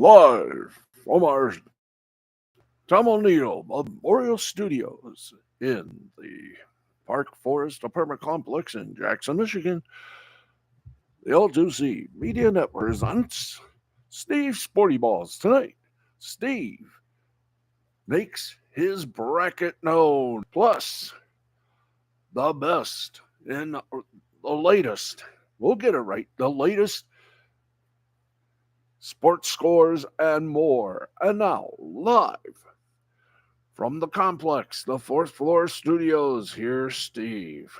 Live from our Tom O'Neill Memorial Studios in the Park Forest Apartment Complex in Jackson, Michigan. The L2C Media Network presents Steve Sporty Balls tonight. Steve makes his bracket known, plus the best in the latest. We'll get it right. The latest sports scores and more. And now, live from the complex, the fourth floor studios, here's Steve.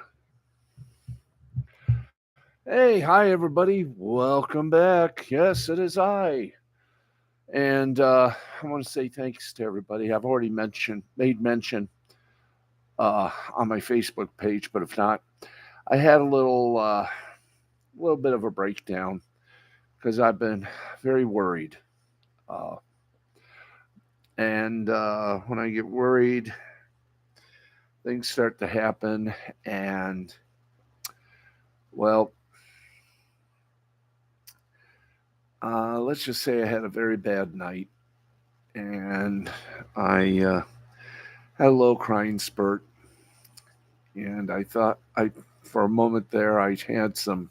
Hey, hi everybody. Welcome back. Yes, it is I. And I want to say thanks to everybody. I've already made mention on my Facebook page, but if not, I had a little bit of a breakdown because I've been very worried. And when I get worried, things start to happen. And, well, let's just say I had a very bad night. And I had a little crying spurt. And I thought, for a moment there, I had some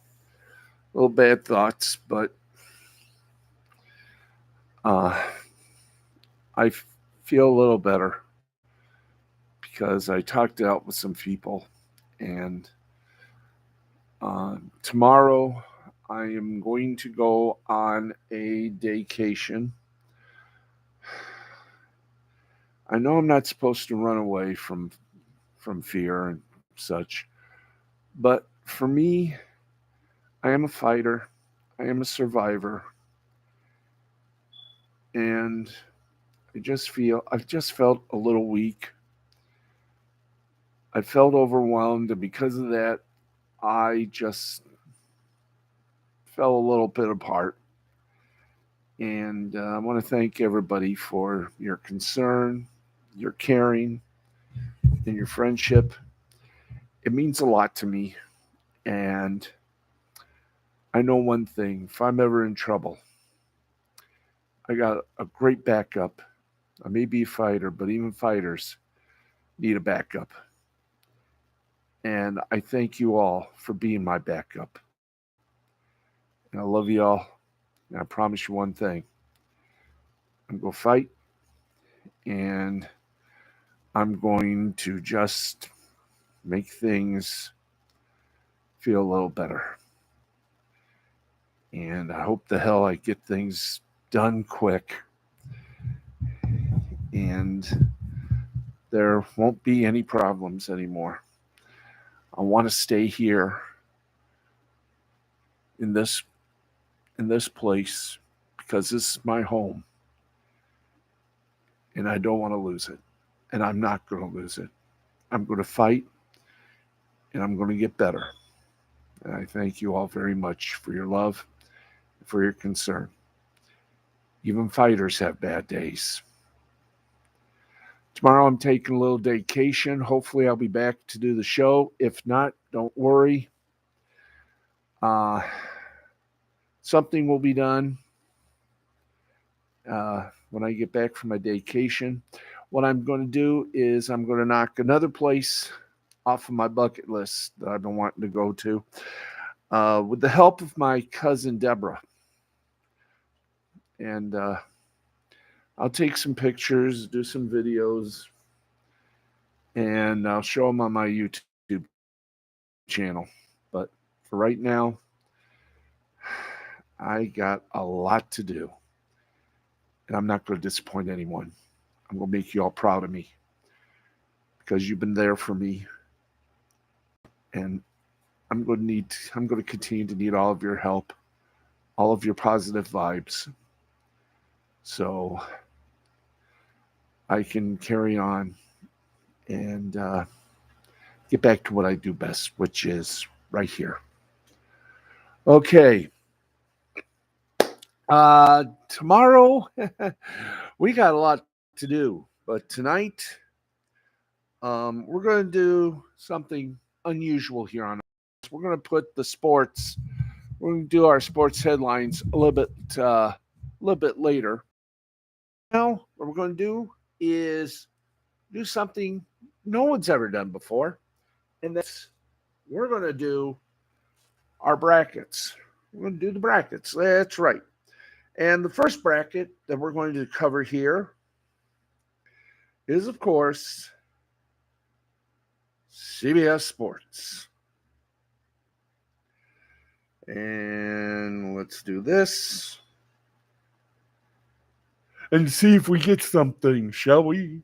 little bad thoughts, but I feel a little better because I talked it out with some people. And tomorrow I am going to go on a vacation. I know I'm not supposed to run away from fear and such, but for me, I am a fighter. I am a survivor. And I've just felt a little weak. I felt overwhelmed, and because of that, I just fell a little bit apart. And I want to thank everybody for your concern, your caring, and your friendship. It means a lot to me. And I know one thing: if I'm ever in trouble, I got a great backup. I may be a fighter, but even fighters need a backup. And I thank you all for being my backup. And I love you all. And I promise you one thing: I'm going to fight, and I'm going to just make things feel a little better. And I hope the hell I get things done quick. And there won't be any problems anymore. I want to stay here in this place because this is my home. And I don't want to lose it. And I'm not going to lose it. I'm going to fight, and I'm going to get better. And I thank you all very much for your love and for your concern. Even fighters have bad days. Tomorrow I'm taking a little vacation. Hopefully I'll be back to do the show. If not, don't worry. Something will be done when I get back from my vacation. What I'm going to do is I'm going to knock another place off of my bucket list that I've been wanting to go to with the help of my cousin Deborah. And I'll take some pictures, do some videos, and I'll show them on my YouTube channel. But for right now, I got a lot to do. And I'm not going to disappoint anyone. I'm going to make you all proud of me because you've been there for me. And I'm going to continue to need all of your help, all of your positive vibes, so I can carry on and get back to what I do best, which is right here. Okay. Tomorrow, we got a lot to do, but tonight, we're going to do something unusual here on us. We're going to put we're going to do our sports headlines a little bit a little bit later. Now, what we're going to do is do something no one's ever done before, and that's we're going to do our brackets. We're going to do the brackets. That's right. And the first bracket that we're going to cover here is, of course, CBS Sports. And let's do this and see if we get something, shall we?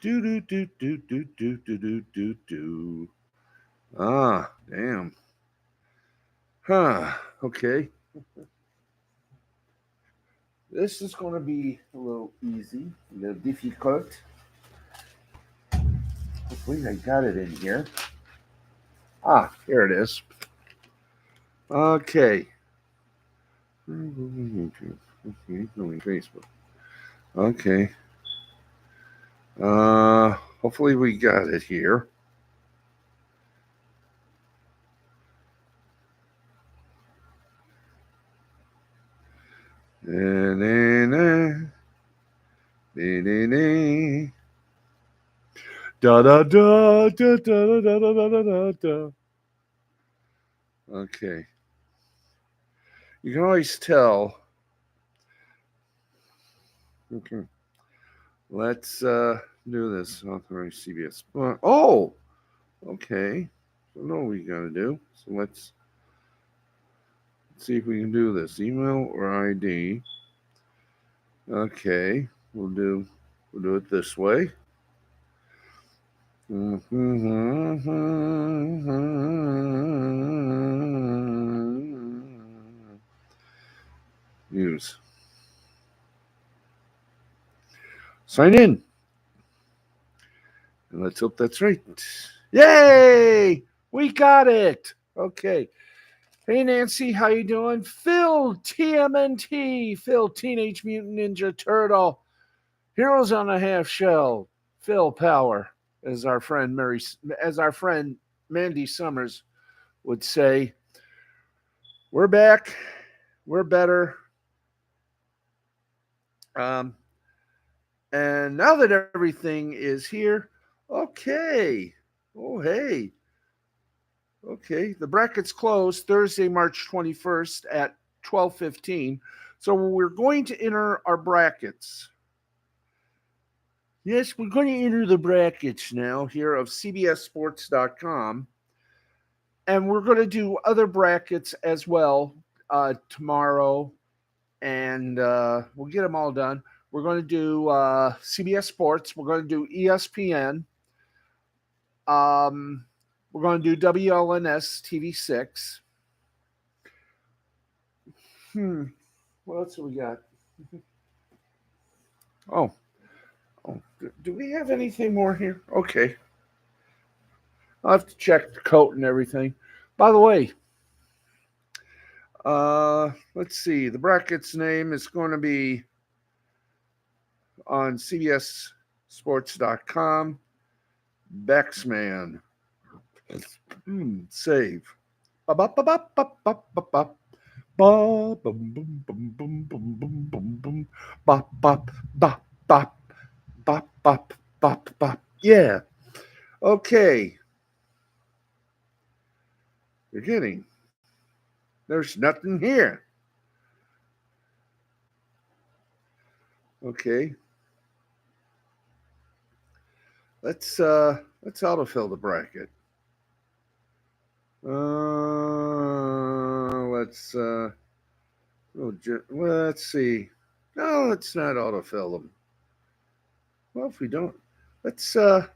Do do do do do do do do do do. Ah, damn. Huh. Okay. This is going to be a little easy, a little difficult. Hopefully, I got it in here. Ah, here it is. Okay. Facebook. Okay. Hopefully we got it here. Da da da da da da da da da da. Okay. You can always tell. Okay. Let's do this. Authorize CBS. Oh, okay. So know what we gotta do. So let's see if we can do this. Email or ID. Okay. We'll do it this way. Use. Sign in. And let's hope that's right. Yay! We got it. Okay. Hey Nancy, how you doing? Phil TMNT, Phil Teenage Mutant Ninja Turtle, Heroes on a Half Shell, Phil Power, as our friend Mandy Summers would say. We're back. We're better. And now that everything is here, okay. Oh, hey. Okay, the bracket's closed Thursday, March 21st at 12:15. So we're going to enter our brackets. Yes, we're going to enter the brackets now here of cbssports.com. And we're going to do other brackets as well tomorrow. And we'll get them all done. We're going to do CBS Sports. We're going to do ESPN. We're going to do WLNS TV6. What else do we got? Oh, do we have anything more here? Okay. I'll have to check the coat and everything. By the way, let's see. The bracket's name is going to be on cbssports.com. Bexman. Save. Bop, bop, bop, bop, bop, bop. Bop, boom, boom, boom, boom, boom, boom, boom, boom. Bop, bop, bop, bop. Bop, bop, bop, bop. Yeah. Okay. You're kidding. There's nothing here. Okay. Let's autofill the bracket. Let's see. No, let's not autofill them. Well, if we don't, let's hold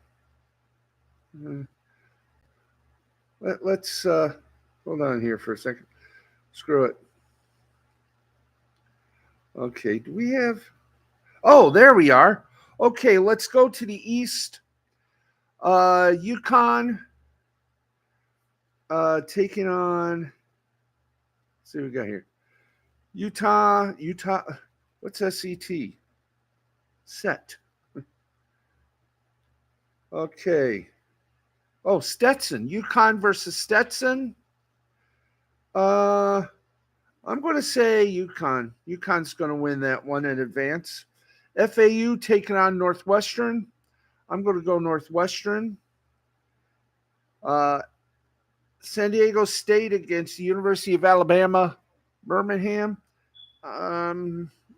on here for a second. Screw it. Okay, do we have? Oh, there we are. Okay, let's go to the East. UConn taking on. Let's see what we got here. Utah. What's SET? Set. Okay. Oh, Stetson. UConn versus Stetson. Uh, I'm going to say UConn. UConn's going to win that one in advance. FAU taking on Northwestern. I'm going to go Northwestern. Uh, San Diego State against the University of Alabama, Birmingham.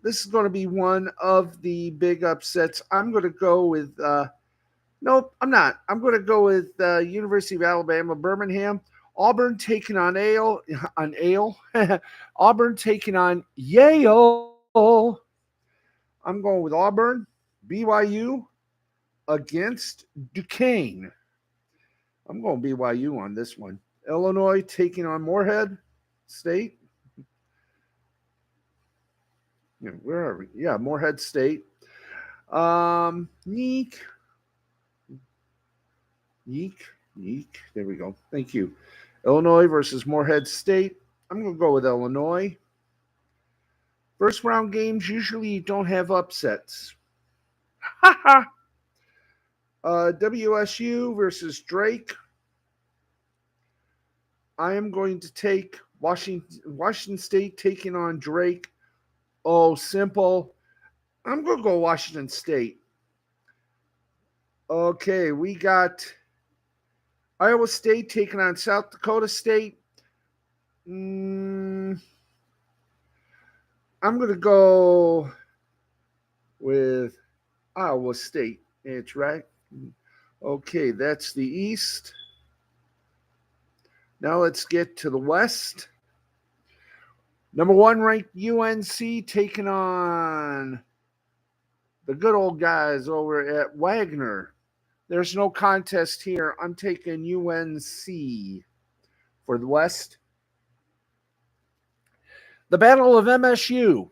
This is going to be one of the big upsets. I'm going to go with. Nope, I'm not. I'm going to go with University of Alabama, Birmingham. Auburn taking on Auburn taking on Yale. I'm going with Auburn. BYU against Duquesne. I'm going BYU on this one. Illinois taking on Morehead State. Where are we? Yeah, Morehead State. Yeek. There we go. Thank you. Illinois versus Morehead State. I'm going to go with Illinois. First round games usually don't have upsets. WSU versus Drake. I am going to take Washington State taking on Drake. Oh, simple. I'm going to go Washington State. Okay, we got Iowa State taking on South Dakota State. I'm going to go with Iowa State. It's right. Okay, that's the East. Now let's get to the West. Number 1 ranked UNC taking on the good old guys over at Wagner. There's no contest here. I'm taking UNC for the West. The Battle of MSU.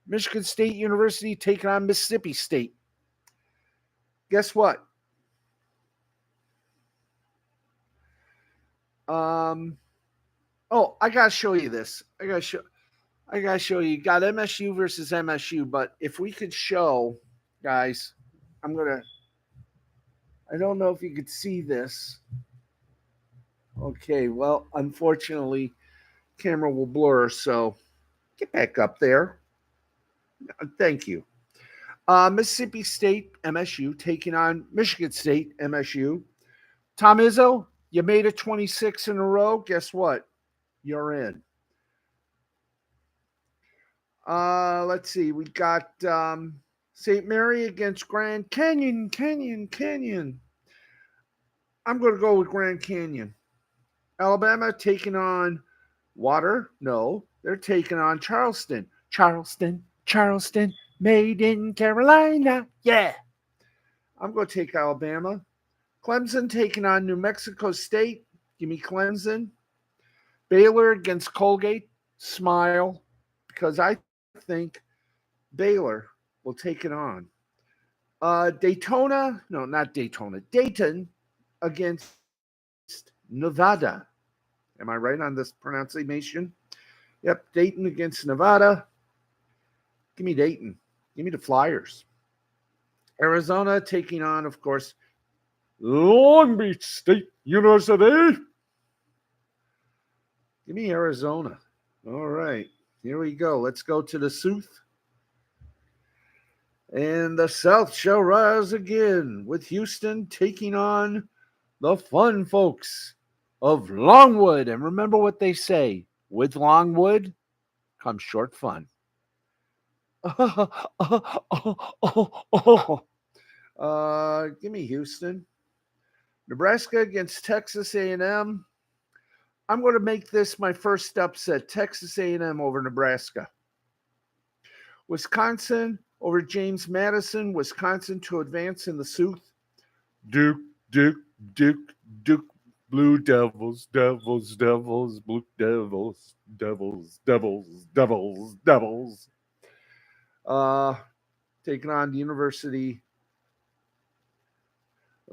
Michigan State University taking on Mississippi State. Guess what? I gotta show you this. I gotta show you. Got MSU versus MSU, but if we could show, guys, I don't know if you could see this. Okay, well, unfortunately, camera will blur, so get back up there. Thank you. Mississippi State, MSU, taking on Michigan State, MSU. Tom Izzo, you made it 26 in a row. Guess what? You're in. Let's see. We got St. Mary against Grand Canyon. I'm going to go with Grand Canyon. Alabama taking on Water. No, they're taking on Charleston. Charleston, made in Carolina. Yeah. I'm going to take Alabama. Clemson taking on New Mexico State. Give me Clemson. Baylor against Colgate. Smile. Because I think Baylor will take it on. Dayton against Nevada. Am I right on this pronunciation? Yep, Dayton against Nevada. Give me Dayton. Give me the Flyers. Arizona taking on, of course, Long Beach State University. Give me Arizona. All right, here we go. Let's go to the South. And the South shall rise again with Houston taking on the fun folks of Longwood. And remember what they say, with Longwood comes short fun. Give me Houston. Nebraska against Texas A&M. I'm going to make this my first upset. Texas A&M over Nebraska. Wisconsin over James Madison. Wisconsin to advance in the South. Duke. Blue Devils, Blue Devils. Taking on the University.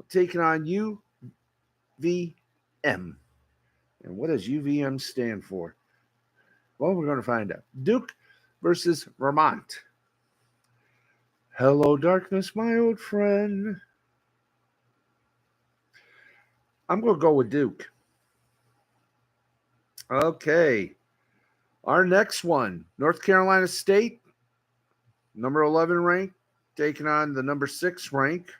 Taking on UVM. And what does UVM stand for? Well, we're going to find out. Duke versus Vermont. Hello, darkness, my old friend. I'm going to go with Duke. Okay. Our next one, North Carolina State, number 11 rank, taking on the number 6 rank.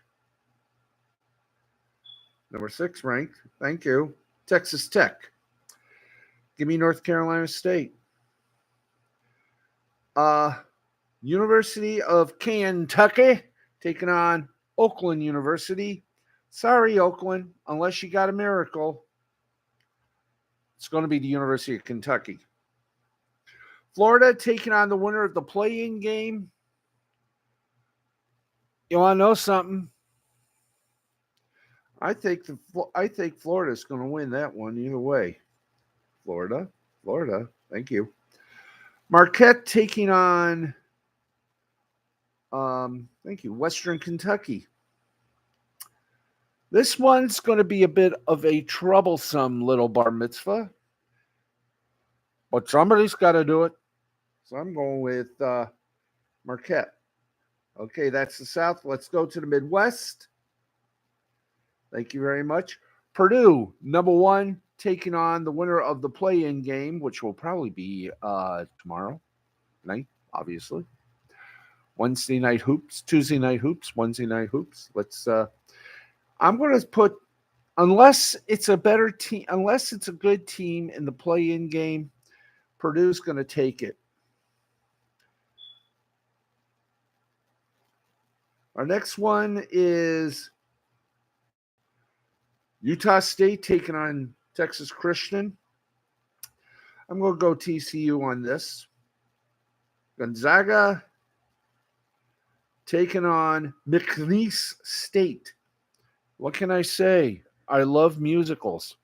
Number 6 ranked. Thank you. Texas Tech. Give me North Carolina State. University of Kentucky taking on Oakland University. Sorry, Oakland, unless you got a miracle, it's going to be the University of Kentucky. Florida taking on the winner of the play-in game. You want to know something? I think Florida's going to win that one either way. Florida. Thank you. Marquette taking on Western Kentucky. This one's going to be a bit of a troublesome little bar mitzvah, but somebody's got to do it. So I'm going with Marquette. Okay, that's the South. Let's go to the Midwest. Thank you very much. Purdue, number 1, taking on the winner of the play-in game, which will probably be tomorrow night, obviously. Wednesday night hoops, Tuesday night hoops, Wednesday night hoops. I'm going to put, unless it's a better team, unless it's a good team in the play-in game, Purdue's going to take it. Our next one is Utah State taking on Texas Christian. I'm going to go TCU on this. Gonzaga taking on McNeese State. What can I say? I love musicals.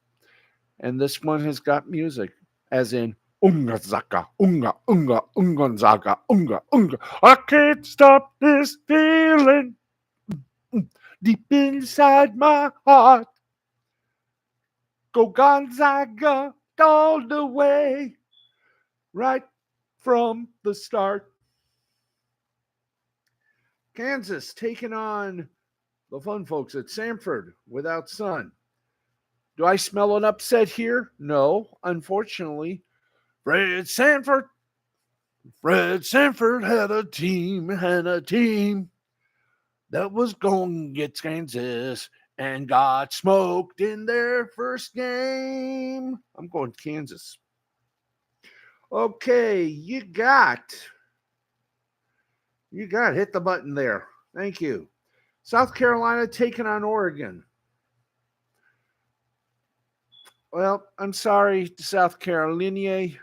And this one has got music, as in Unga Zaka, Unga, Unga, Unga Zaga, Unga, Unga. I can't stop this feeling deep inside my heart. Go Gonzaga all the way, right from the start. Kansas taking on the fun folks at Samford without Sun. Do I smell an upset here? No, unfortunately. Fred Sanford had a team that was going to get Kansas and got smoked in their first game. I'm going Kansas. Okay, you got hit the button there. Thank you. South Carolina taking on Oregon. Well, I'm sorry, South Carolina.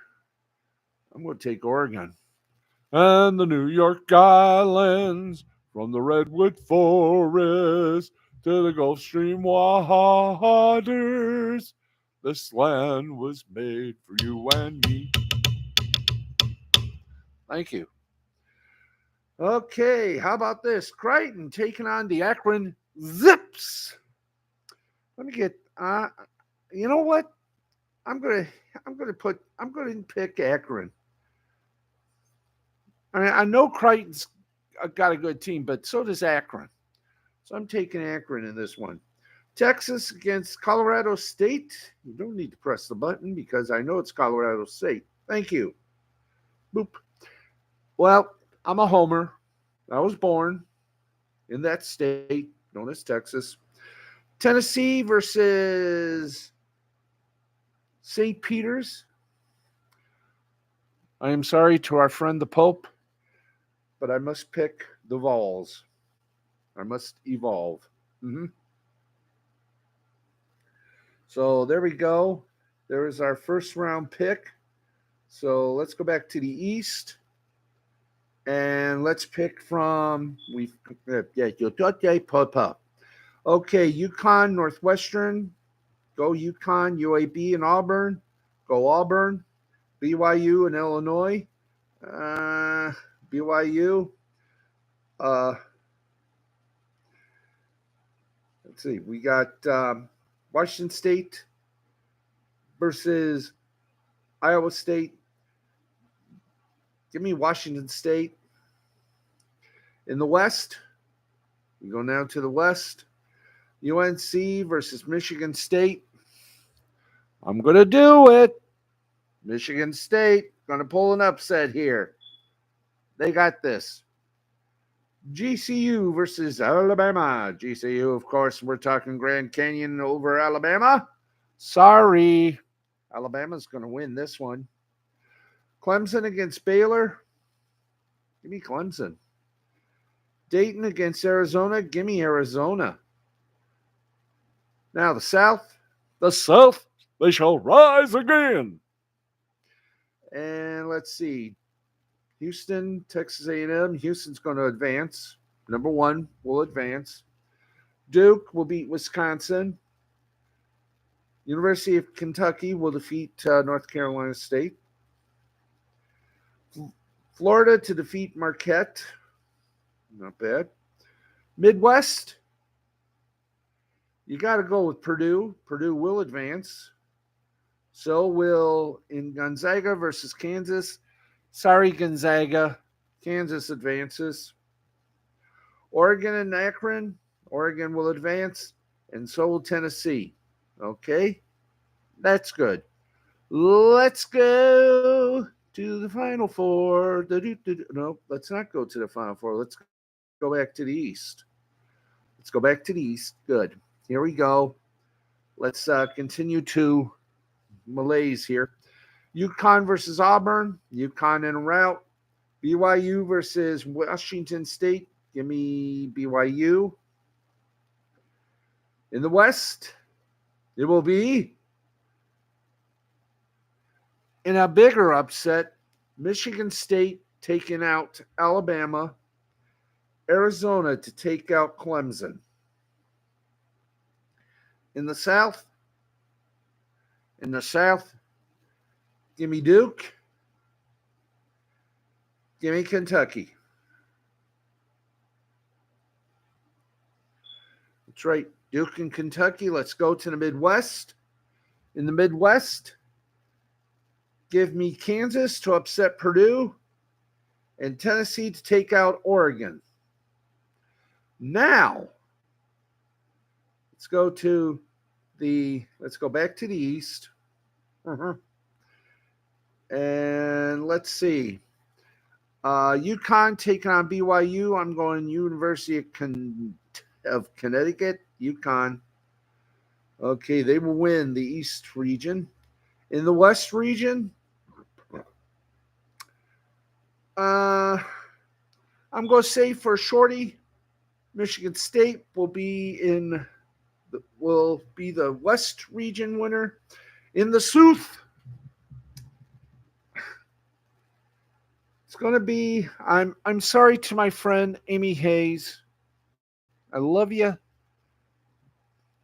I'm going to take Oregon. And the New York Islands, from the Redwood Forest to the Gulf Stream waters, this land was made for you and me. Thank you. Okay, how about this? Creighton taking on the Akron Zips. Let me get. You know what? I'm gonna pick Akron. I mean, I know Creighton's got a good team, but so does Akron. So I'm taking Akron in this one. Texas against Colorado State. You don't need to press the button because I know it's Colorado State. Thank you. Boop. Well, I'm a homer. I was born in that state known as Texas. Tennessee versus St. Peter's. I am sorry to our friend the Pope, but I must pick the Vols. I must evolve. So there we go. There is our first round pick. So let's go back to the East. And let's pick from Okay, UConn, Northwestern. Go UConn, UAB, and Auburn. Go Auburn. BYU and Illinois. BYU. Let's see. We got Washington State versus Iowa State. Give me Washington State. In the West, we go now to the West. UNC versus Michigan State. I'm going to do it. Michigan State going to pull an upset here. They got this. GCU versus Alabama. GCU, of course, we're talking Grand Canyon over Alabama. Sorry. Alabama's going to win this one. Clemson against Baylor. Give me Clemson. Dayton against Arizona. Give me Arizona. Now the South. The South, they shall rise again. And let's see. Houston, Texas A&M. Houston's going to advance. Number one will advance. Duke will beat Wisconsin. University of Kentucky will defeat North Carolina State. Florida to defeat Marquette. Not bad. Midwest, you got to go with Purdue. Purdue will advance. So will in Gonzaga versus Kansas. Sorry, Gonzaga. Kansas advances. Oregon and Akron. Oregon will advance. And so will Tennessee. Okay? That's good. Let's go to the Final Four. No, let's not go to the Final Four. Let's go back to the East. Let's go back to the East. Good. Here we go. Let's continue to malaise here. UConn versus Auburn. UConn in a rout. BYU versus Washington State. Give me BYU. In the West, it will be in a bigger upset, Michigan State taking out Alabama. Arizona to take out Clemson. In the South, give me Duke. Give me Kentucky. That's right, Duke and Kentucky. Let's go to the Midwest. In the Midwest, give me Kansas to upset Purdue and Tennessee to take out Oregon. Now, let's go back to the East. And let's see. UConn taking on BYU. I'm going University of Connecticut. UConn. Okay, they will win the East region. In the West region, I'm going to say for shorty, Michigan State will be the West region winner. In the South, it's going to be. I'm sorry to my friend Amy Hayes. I love you,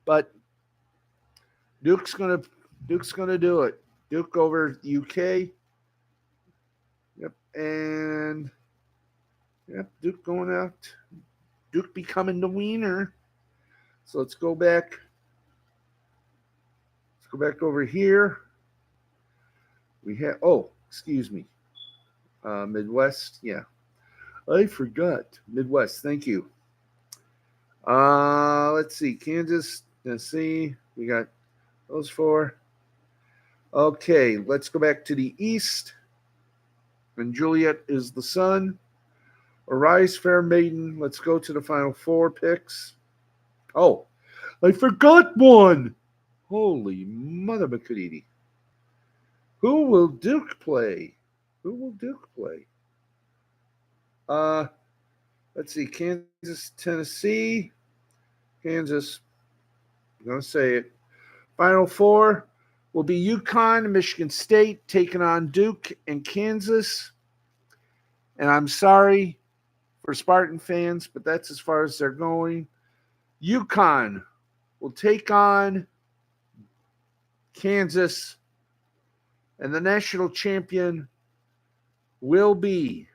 but Duke's going to do it. Duke over UK. Yep, and yep, Duke going out. Duke becoming the wiener. So let's go back. Let's go back over here. We have, excuse me. Midwest, yeah. I forgot. Midwest, thank you. Let's see. Kansas, Tennessee. We got those four. Okay, let's go back to the East. And Juliet is the sun. Arise, fair maiden. Let's go to the final four picks. Oh, I forgot one. Holy mother Macadidi. Who will Duke play? Let's see. Kansas, Tennessee. Kansas. I'm going to say it. Final four will be UConn and Michigan State taking on Duke and Kansas. And I'm sorry for Spartan fans, but that's as far as they're going. UConn will take on Kansas, and the national champion will be,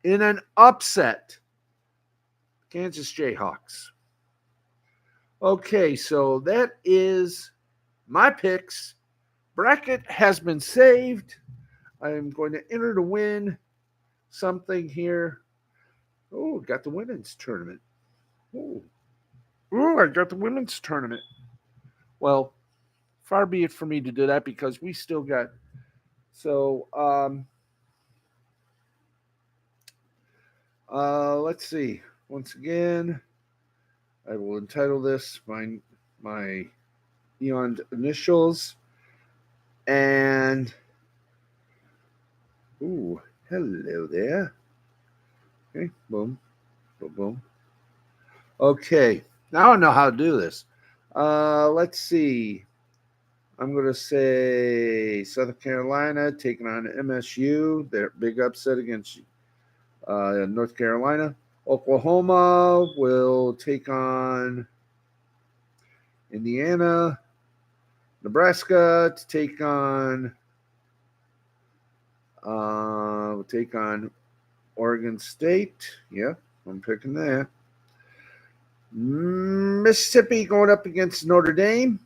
in an upset, Kansas Jayhawks. Okay, so that is my picks. Bracket has been saved. I'm going to enter to win something here. Oh, got the women's tournament. Oh, Ooh, I got the women's tournament. Well, far be it for me to do that because we still got. So, let's see. Once again, I will entitle this my Eon initials. And, ooh, hello there. Okay, boom, boom, boom. Okay, now I know how to do this. Let's see. I'm going to say Southern Carolina taking on MSU. Their big upset against North Carolina. Oklahoma will take on Indiana. Nebraska to take on Oregon State. Yeah, I'm picking that. Mississippi going up against Notre Dame.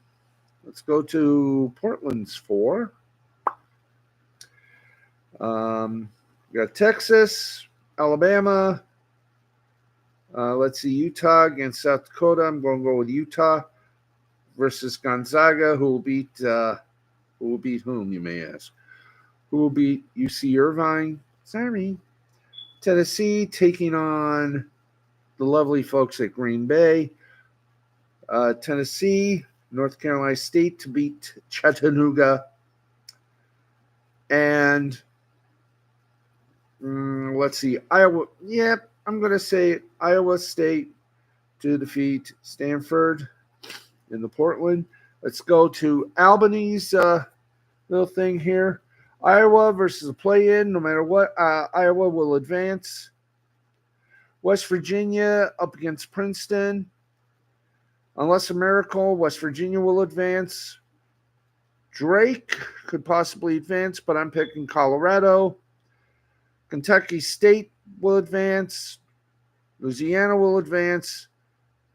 Let's go to Portland's 4. We got Texas, Alabama. Let's see, Utah against South Dakota. I'm going to go with Utah versus Gonzaga, who will beat whom, you may ask? Who will beat UC Irvine? Sorry. Tennessee taking on the lovely folks at Green Bay. Tennessee, North Carolina State to beat Chattanooga. And let's see, Iowa. Yep, I'm going to say Iowa State to defeat Stanford in the Portland. Let's go to Albany's little thing here. Iowa versus a play-in. No matter what, Iowa will advance. West Virginia up against Princeton. Unless a miracle, West Virginia will advance. Drake could possibly advance, but I'm picking Colorado. Kentucky State will advance. Louisiana will advance.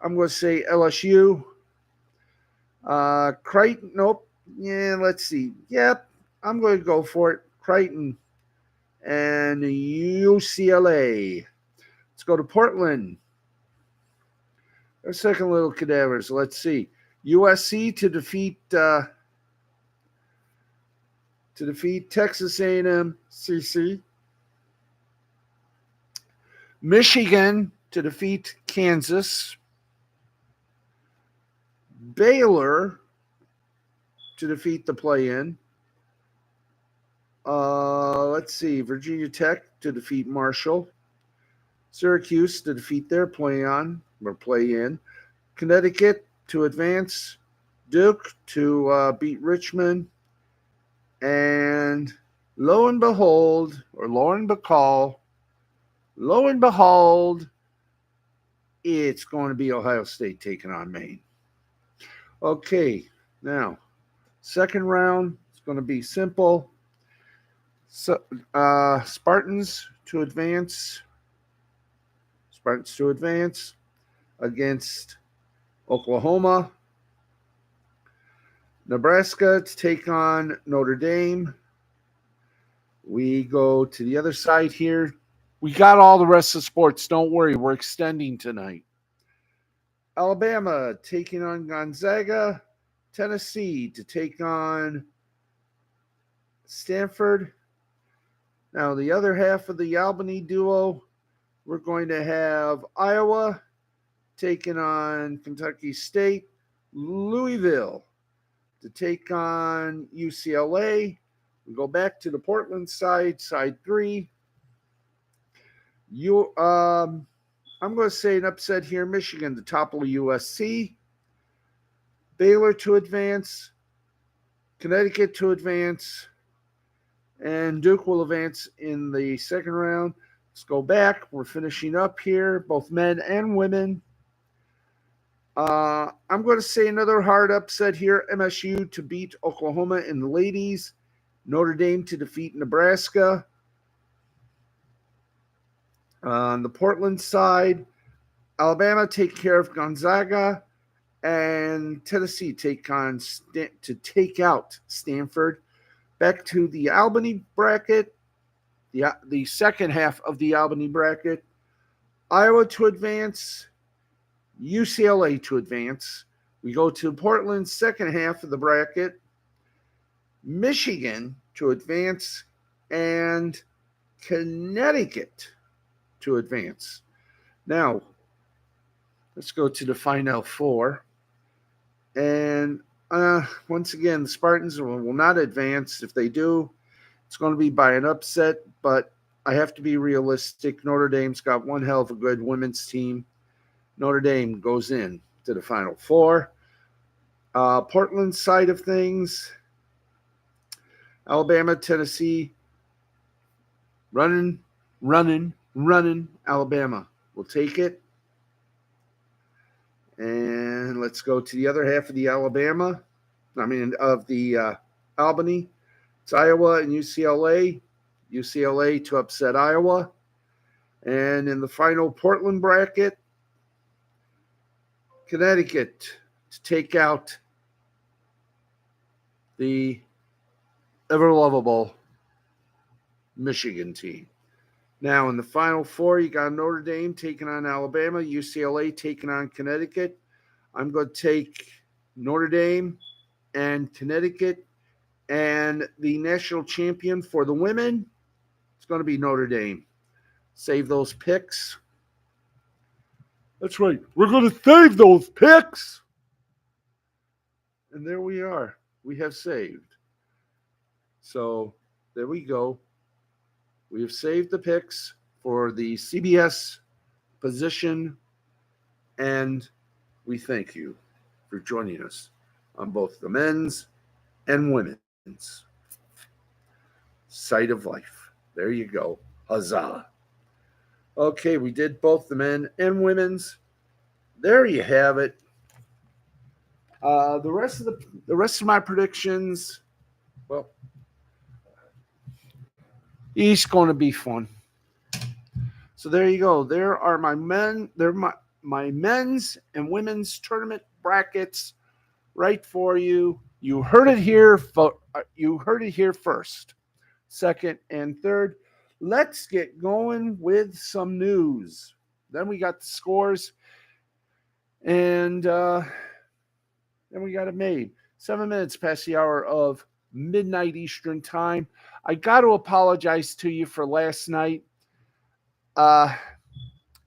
I'm going to say LSU. Creighton, nope. Yeah, let's see. Yep, I'm going to go for it. Creighton and UCLA. Let's go to Portland. Our second little cadavers. Let's see. USC to defeat Texas A&M CC. Michigan to defeat Kansas. Baylor to defeat the play-in. Let's see. Virginia Tech to defeat Marshall. Syracuse to defeat their play-in. Connecticut to advance. Duke to beat Richmond. And lo and behold, it's going to be Ohio State taking on Maine. Okay, now, second round, it's going to be simple. So, Spartans to advance against Oklahoma. Nebraska to take on Notre Dame. We go to the other side here. We got all the rest of sports. Don't worry, we're extending tonight. Alabama taking on Gonzaga. Tennessee to take on Stanford. Now, the other half of the Albany duo, we're going to have Iowa taking on Kentucky State. Louisville to take on UCLA. We go back to the Portland side 3. I'm going to say an upset here. Michigan to topple USC. Baylor to advance. Connecticut to advance. And Duke will advance in the second round. Let's go back. We're finishing up here, both men and women. I'm going to say another hard upset here. MSU to beat Oklahoma in the ladies. Notre Dame to defeat Nebraska. On the Portland side, Alabama take care of Gonzaga, and Tennessee take out Stanford. Back to the Albany bracket, the second half of the Albany bracket. Iowa to advance, UCLA to advance. We go to Portland's second half of the bracket, Michigan to advance, and Connecticut to advance. Now, let's go to the Final Four. And once again, the Spartans will not advance. If they do, it's going to be by an upset, but I have to be realistic. Notre Dame's got one hell of a good women's team. Notre Dame goes in to the Final Four. Portland side of things, Alabama, Tennessee, running. Alabama will take it. And let's go to the other half of the Albany. It's Iowa and UCLA. UCLA to upset Iowa. And in the final Portland bracket, Connecticut to take out the ever-lovable Michigan team. Now, in the Final Four, you got Notre Dame taking on Alabama, UCLA taking on Connecticut. I'm going to take Notre Dame and Connecticut, and the national champion for the women, it's going to be Notre Dame. Save those picks. That's right. We're going to save those picks. And there we are. We have saved. So there we go. We have saved the picks for the CBS position, and we thank you for joining us on both the men's and women's side of life. There you go. Huzzah. Okay, we did both the men and women's. There you have it. The rest of my predictions, well, it's going to be fun. So there you go. There are my men's and women's tournament brackets right for you. You heard it here. You heard it here first, second, and third. Let's get going with some news. Then we got the scores, and then we got it made. 7 minutes past the hour of midnight Eastern time. I got to apologize to you for last night. I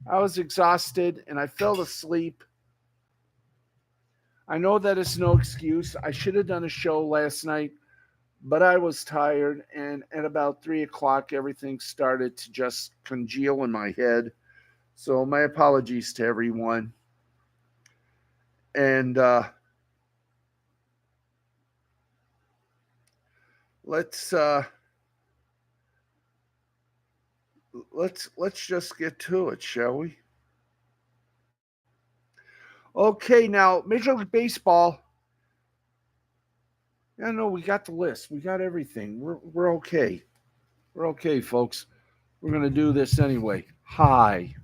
was exhausted and I fell asleep. I know that is no excuse. I should have done a show last night, but I was tired. And at about 3 o'clock, everything started to just congeal in my head. So my apologies to everyone. And let's just get to it, shall we? Okay, now Major League Baseball. Yeah, no, we got the list. We got everything. We're okay. We're okay, folks. We're gonna do this anyway. Hi.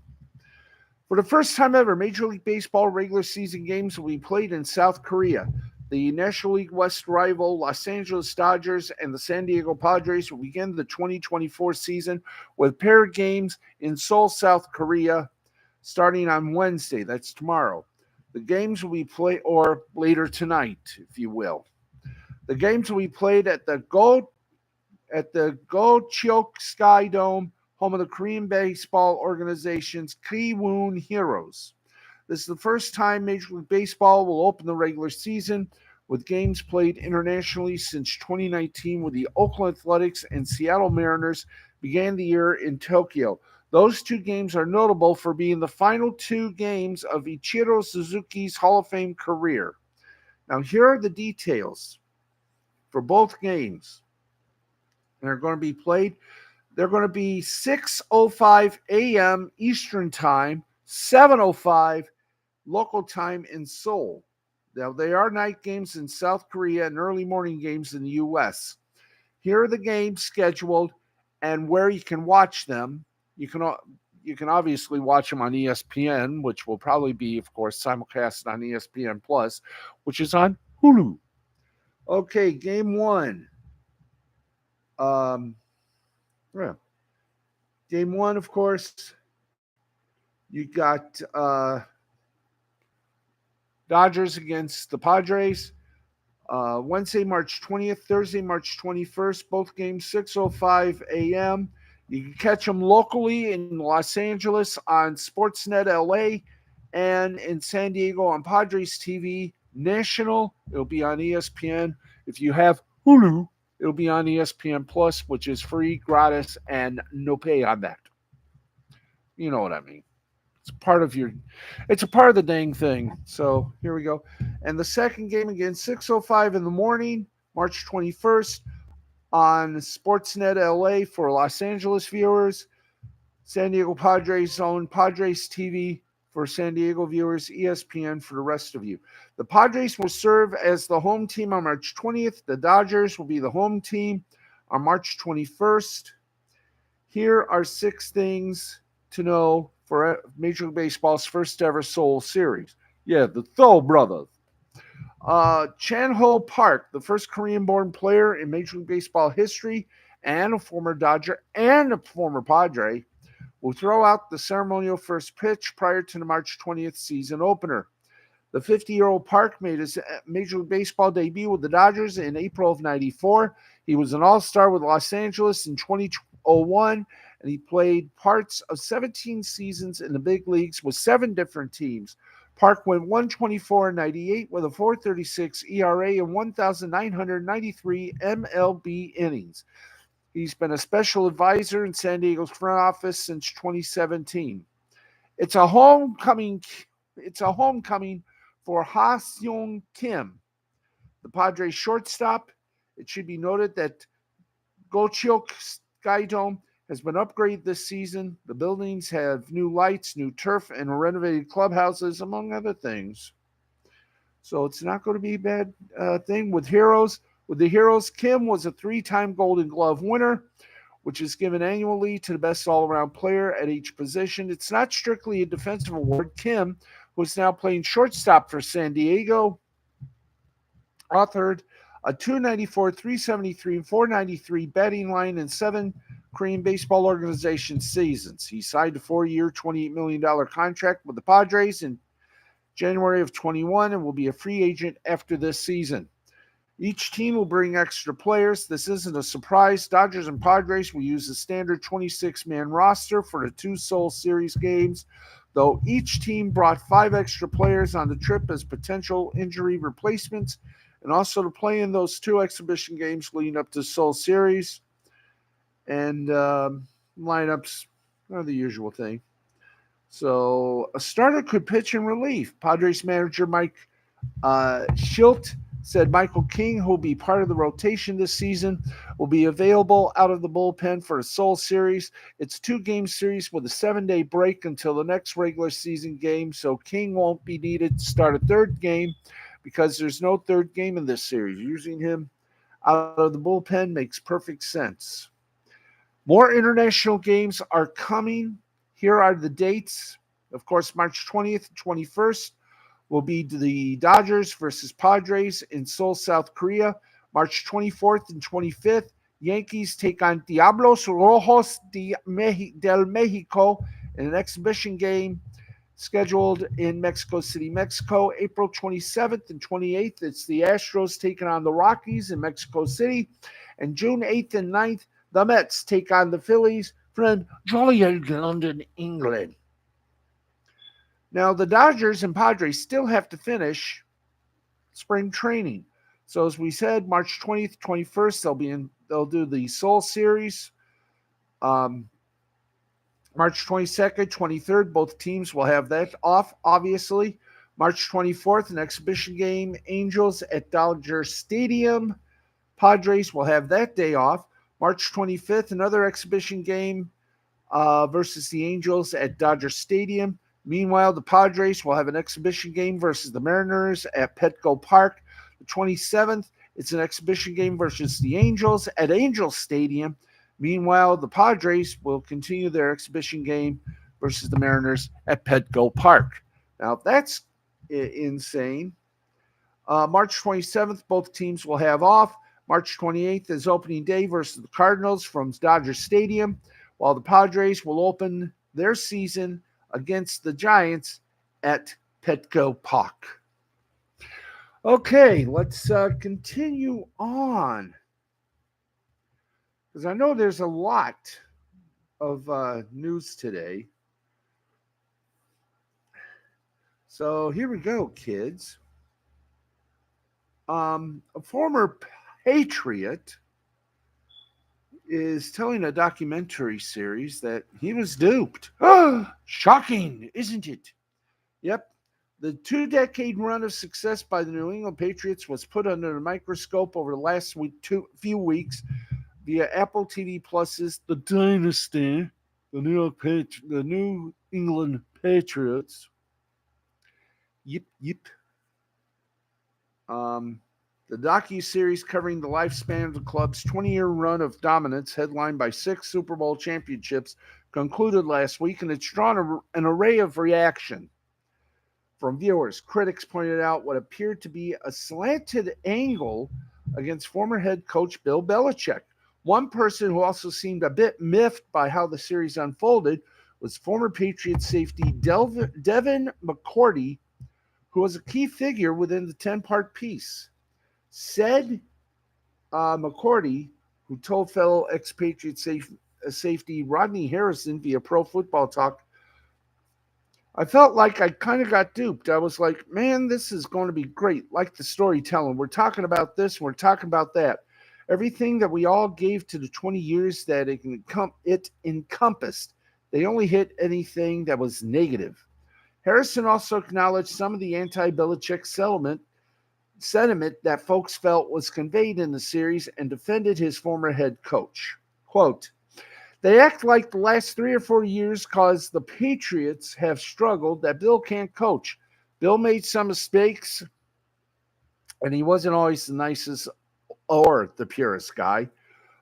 For the first time ever, Major League Baseball regular season games will be played in South Korea. The National League West rival Los Angeles Dodgers and the San Diego Padres will begin the 2024 season with paired games in Seoul, South Korea, starting on Wednesday. That's tomorrow. The games will be played, or later tonight, if you will. The games will be played at the Gocheok Sky Dome, home of the Korean baseball organization's Kiwoon Heroes. This is the first time Major League Baseball will open the regular season with games played internationally since 2019, when the Oakland Athletics and Seattle Mariners began the year in Tokyo. Those two games are notable for being the final two games of Ichiro Suzuki's Hall of Fame career. Now, here are the details for both games. They're going to be played. They're going to be 6:05 a.m. Eastern Time, 7:05 local time in Seoul. Now, they are night games in South Korea and early morning games in the U.S. Here are the games scheduled and where you can watch them. You can obviously watch them on ESPN, which will probably be, of course, simulcast on ESPN Plus, which is on Hulu. Okay, game one. Yeah. Game one, of course, you got Dodgers against the Padres. Wednesday, March 20th, Thursday, March 21st, both games 6:05 a.m. You can catch them locally in Los Angeles on Sportsnet LA and in San Diego on Padres TV National. It'll be on ESPN. If you have Hulu, it'll be on ESPN Plus, which is free, gratis, and no pay on that. You know what I mean. It's a part of the dang thing. So here we go. And the second game again, 6:05 in the morning, March 21st on Sportsnet LA for Los Angeles viewers. San Diego Padres own Padres TV for San Diego viewers, ESPN for the rest of you. The Padres will serve as the home team on March 20th. The Dodgers will be the home team on March 21st. Here are 6 things to know for Major League Baseball's first ever Seoul Series. Yeah, the Seoul brothers. Chan-Ho Park, the first Korean-born player in Major League Baseball history and a former Dodger and a former Padre, will throw out the ceremonial first pitch prior to the March 20th season opener. The 50-year-old Park made his Major League Baseball debut with the Dodgers in April of '94. He was an all-star with Los Angeles in 2001, and he played parts of 17 seasons in the big leagues with 7 different teams. Park went 124-98 with a 4.36 ERA and 1,993 MLB innings. He's been a special advisor in San Diego's front office since 2017. It's a homecoming for Ha Seung Kim, the Padres shortstop. It should be noted that Gocheok Sky Dome has been upgraded this season. The buildings have new lights, new turf, and renovated clubhouses, among other things. So it's not going to be a bad thing with Heroes. With the Heroes, Kim was a 3-time Golden Glove winner, which is given annually to the best all-around player at each position. It's not strictly a defensive award. Kim, who is now playing shortstop for San Diego, authored a 294, 373, and 493 batting line in 7 Korean Baseball Organization seasons. He signed a 4-year, $28 million contract with the Padres in January of 21 and will be a free agent after this season. Each team will bring extra players. This isn't a surprise. Dodgers and Padres will use the standard 26-man roster for the 2 Seoul Series games, though each team brought 5 extra players on the trip as potential injury replacements and also to play in those 2 exhibition games leading up to Seoul Series. And lineups are the usual thing. So a starter could pitch in relief. Padres manager Mike Schilt said Michael King, who will be part of the rotation this season, will be available out of the bullpen for a Seoul Series. It's a 2-game series with a 7-day break until the next regular season game, so King won't be needed to start a 3rd game because there's no 3rd game in this series. Using him out of the bullpen makes perfect sense. More international games are coming. Here are the dates. Of course, March 20th and 21st will be the Dodgers versus Padres in Seoul, South Korea. March 24th and 25th, Yankees take on Diablos Rojos del Mexico in an exhibition game scheduled in Mexico City, Mexico. April 27th and 28th, it's the Astros taking on the Rockies in Mexico City. And June 8th and 9th, the Mets take on the Phillies from jolly old London, England. Now, the Dodgers and Padres still have to finish spring training. So, as we said, March 20th, 21st, they'll do the Seoul Series. March 22nd, 23rd, both teams will have that off, obviously. March 24th, an exhibition game, Angels at Dodger Stadium. Padres will have that day off. March 25th, another exhibition game versus the Angels at Dodger Stadium. Meanwhile, the Padres will have an exhibition game versus the Mariners at Petco Park. The 27th, it's an exhibition game versus the Angels at Angel Stadium. Meanwhile, the Padres will continue their exhibition game versus the Mariners at Petco Park. Now, that's insane. March 27th, both teams will have off. March 28th is opening day versus the Cardinals from Dodger Stadium, while the Padres will open their season against the Giants at Petco Park. Okay, let's continue on because I know there's a lot of news today. So here we go, kids. A former Patriot is telling a documentary series that he was duped. Shocking, isn't it? Yep. The 2 decade run of success by the New England Patriots was put under the microscope over the last few weeks via Apple TV Plus's The Dynasty, the New England Patriots. Yip, yip. Um, the docu-series covering the lifespan of the club's 20-year run of dominance, headlined by 6 Super Bowl championships, concluded last week, and it's drawn an array of reaction from viewers. Critics pointed out what appeared to be a slanted angle against former head coach Bill Belichick. One person who also seemed a bit miffed by how the series unfolded was former Patriots safety Devin McCourty, who was a key figure within the 10-part piece. Said McCourty, who told fellow expatriate safety Rodney Harrison via Pro Football Talk, I felt like I kind of got duped. I was like, man, this is going to be great. Like the storytelling. We're talking about this, we're talking about that. Everything that we all gave to the 20 years that it encompassed, they only hit anything that was negative. Harrison also acknowledged some of the anti-Belichick sentiment that folks felt was conveyed in the series and defended his former head coach. Quote, they act like the last 3 or 4 years because the Patriots have struggled that Bill can't coach. Bill made some mistakes, and he wasn't always the nicest or the purest guy.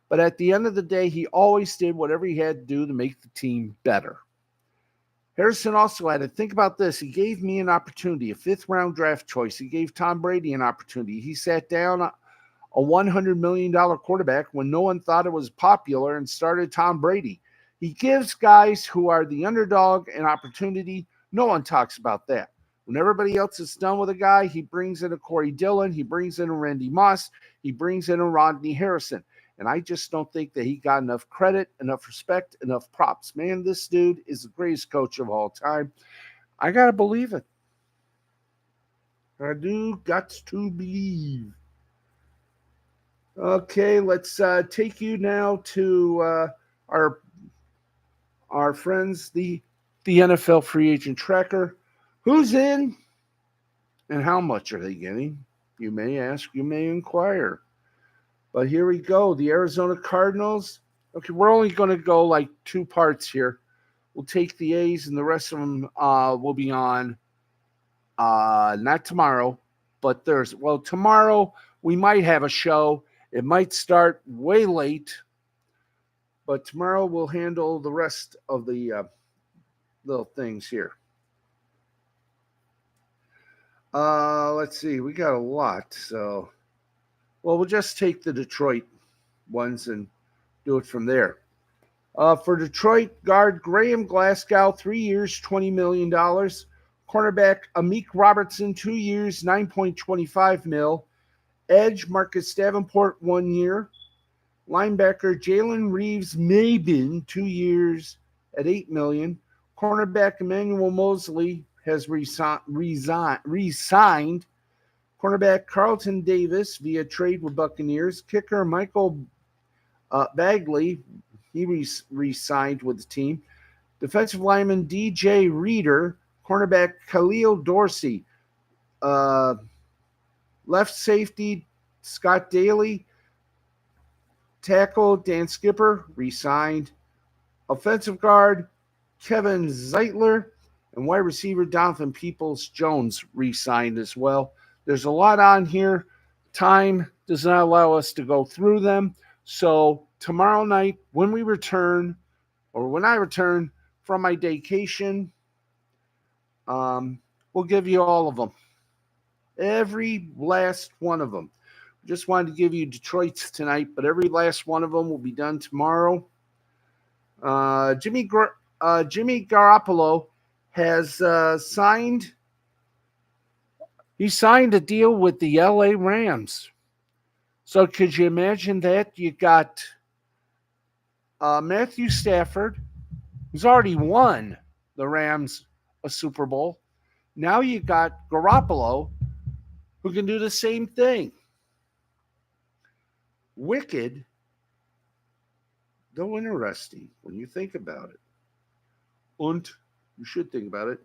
But at the end of the day, he always did whatever he had to do to make the team better. Harrison also added, think about this. He gave me an opportunity, a 5th-round draft choice. He gave Tom Brady an opportunity. He sat down a $100 million quarterback when no one thought it was popular and started Tom Brady. He gives guys who are the underdog an opportunity. No one talks about that. When everybody else is done with a guy, he brings in a Corey Dillon. He brings in a Randy Moss. He brings in a Rodney Harrison. And I just don't think that he got enough credit, enough respect, enough props. Man, this dude is the greatest coach of all time. I got to believe it. I do got to believe. Okay, let's take you now to our friends, the NFL free agent tracker. Who's in and how much are they getting? You may ask, you may inquire. But here we go. The Arizona Cardinals. Okay, we're only going to go like 2 parts here. We'll take the A's, and the rest of them will be on not tomorrow, but Thursday. Well, tomorrow we might have a show. It might start way late, but tomorrow we'll handle the rest of the little things here. Let's see. We got a lot, so we'll just take the Detroit ones and do it from there. For Detroit, guard Graham Glasgow, 3 years, $20 million. Cornerback Amik Robertson, 2 years, $9.25 million. Edge Marcus Davenport, 1 year. Linebacker Jalen Reeves-Maybin, 2 years at $8 million. Cornerback Emmanuel Mosley has resigned. Cornerback Carlton Davis via trade with Buccaneers. Kicker Michael Bagley, he re-signed with the team. Defensive lineman DJ Reader. Cornerback Khalil Dorsey. Left safety Scott Daly. Tackle Dan Skipper, re-signed. Offensive guard Kevin Zeitler. And wide receiver Donovan Peoples-Jones re-signed as well. There's a lot on here. Time does not allow us to go through them. So tomorrow night, when we return, or when I return from my vacation, we'll give you all of them. Every last one of them. Just wanted to give you Detroit's tonight, but every last one of them will be done tomorrow. Jimmy Garoppolo has signed He signed a deal with the LA Rams. So could you imagine that? You got Matthew Stafford, who's already won the Rams a Super Bowl. Now you got Garoppolo, who can do the same thing. Wicked, though interesting when you think about it. And you should think about it.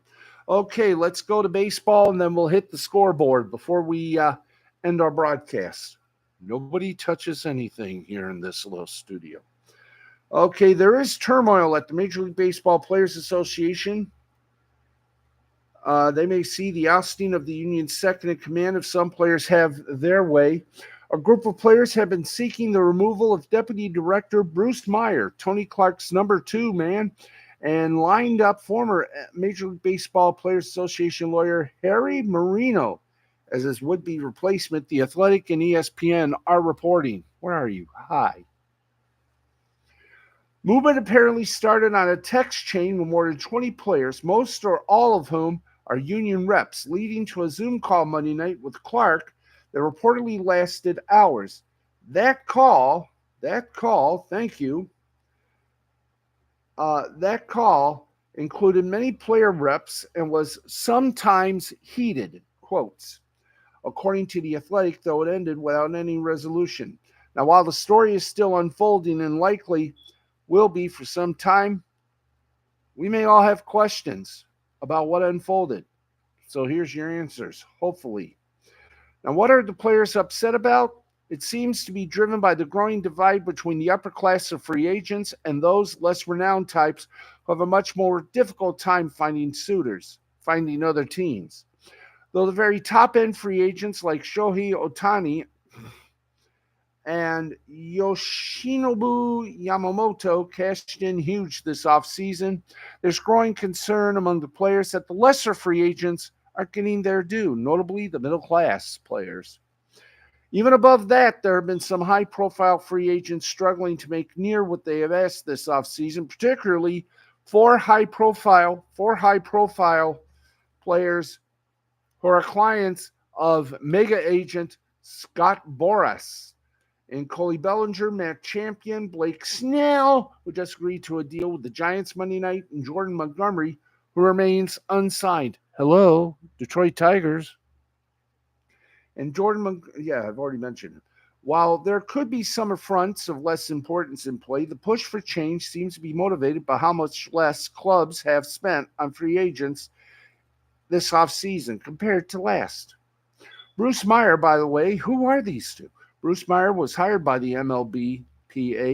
Okay, let's go to baseball and then we'll hit the scoreboard before we end our broadcast. Nobody touches anything here in this little studio. Okay, there is turmoil at the Major League Baseball Players Association. They may see the ousting of the union's second in command if some players have their way. A group of players have been seeking the removal of Deputy Director Bruce Meyer, Tony Clark's number 2 man, and lined up former Major League Baseball Players Association lawyer Harry Marino as his would-be replacement. The Athletic and ESPN are reporting. Where are you? Hi. Movement apparently started on a text chain with more than 20 players, most or all of whom are union reps, leading to a Zoom call Monday night with Clark that reportedly lasted hours. That call, thank you. That call included many player reps and was sometimes heated, quotes. According to The Athletic, though, it ended without any resolution. Now, while the story is still unfolding and likely will be for some time, we may all have questions about what unfolded. So here's your answers, hopefully. Now, what are the players upset about? It seems to be driven by the growing divide between the upper class of free agents and those less renowned types who have a much more difficult time finding suitors, finding other teams. Though the very top-end free agents like Shohei Ohtani and Yoshinobu Yamamoto cashed in huge this offseason, there's growing concern among the players that the lesser free agents aren't getting their due, notably the middle-class players. Even above that, there have been some high-profile free agents struggling to make near what they have asked this offseason, particularly four high-profile players who are clients of mega agent Scott Boras. And Cody Bellinger, Matt Champion, Blake Snell, who just agreed to a deal with the Giants Monday night, and Jordan Montgomery, who remains unsigned. Hello, Detroit Tigers. And I've already mentioned it. While there could be some affronts of less importance in play, the push for change seems to be motivated by how much less clubs have spent on free agents this offseason compared to last. Bruce Meyer, by the way, who are these two? Bruce Meyer was hired by the MLBPA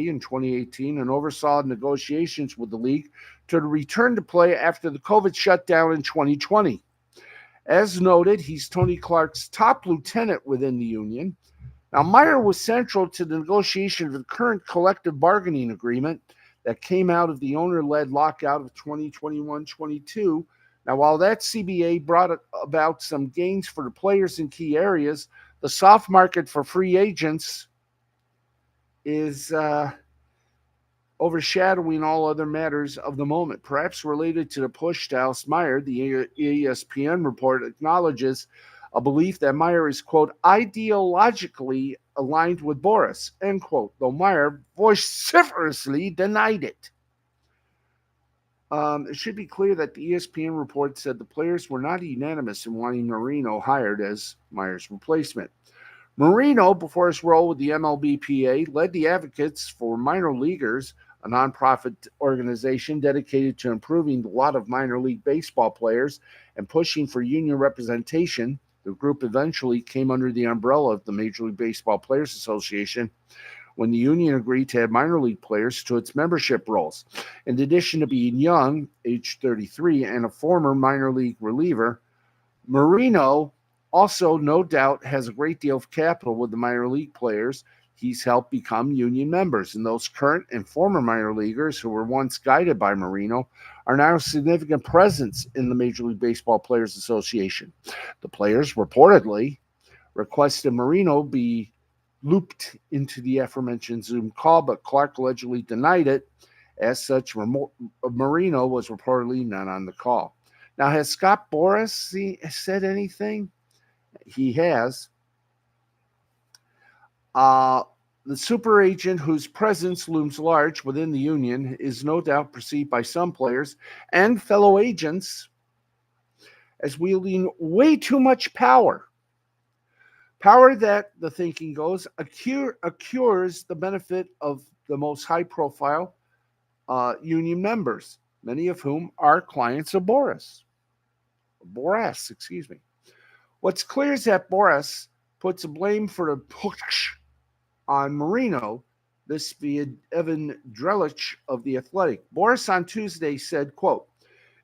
in 2018 and oversaw negotiations with the league to return to play after the COVID shutdown in 2020. As noted, he's Tony Clark's top lieutenant within the union. Now, Meyer was central to the negotiation of the current collective bargaining agreement that came out of the owner-led lockout of 2021-22. Now, while that CBA brought about some gains for the players in key areas, the soft market for free agents is overshadowing all other matters of the moment. Perhaps related to the push to oust Meyer, the ESPN report acknowledges a belief that Meyer is, quote, ideologically aligned with Boras, end quote, though Meyer vociferously denied it. It should be clear that the ESPN report said the players were not unanimous in wanting Marino hired as Meyer's replacement. Marino, before his role with the MLBPA, led the Advocates for Minor Leaguers, a nonprofit organization dedicated to improving the lot of minor league baseball players and pushing for union representation. The group eventually came under the umbrella of the Major League Baseball Players Association when the union agreed to add minor league players to its membership rolls. In addition to being young, age 33, and a former minor league reliever, Marino also, no doubt, has a great deal of capital with the minor league players he's helped become union members, and those current and former minor leaguers who were once guided by Marino are now a significant presence in the Major League Baseball Players Association. The players reportedly requested Marino be looped into the aforementioned Zoom call, but Clark allegedly denied it. As such, Marino was reportedly not on the call. Now, has Scott Boras said anything? He has. Uh, the super agent, whose presence looms large within the union, is no doubt perceived by some players and fellow agents as wielding way too much power. Power that, the thinking goes, accrues the benefit of the most high profile union members, many of whom are clients of Boras, excuse me. What's clear is that Boras puts the blame for the push on Marino, this via Evan Drelich of The Athletic. Boras on Tuesday said, quote,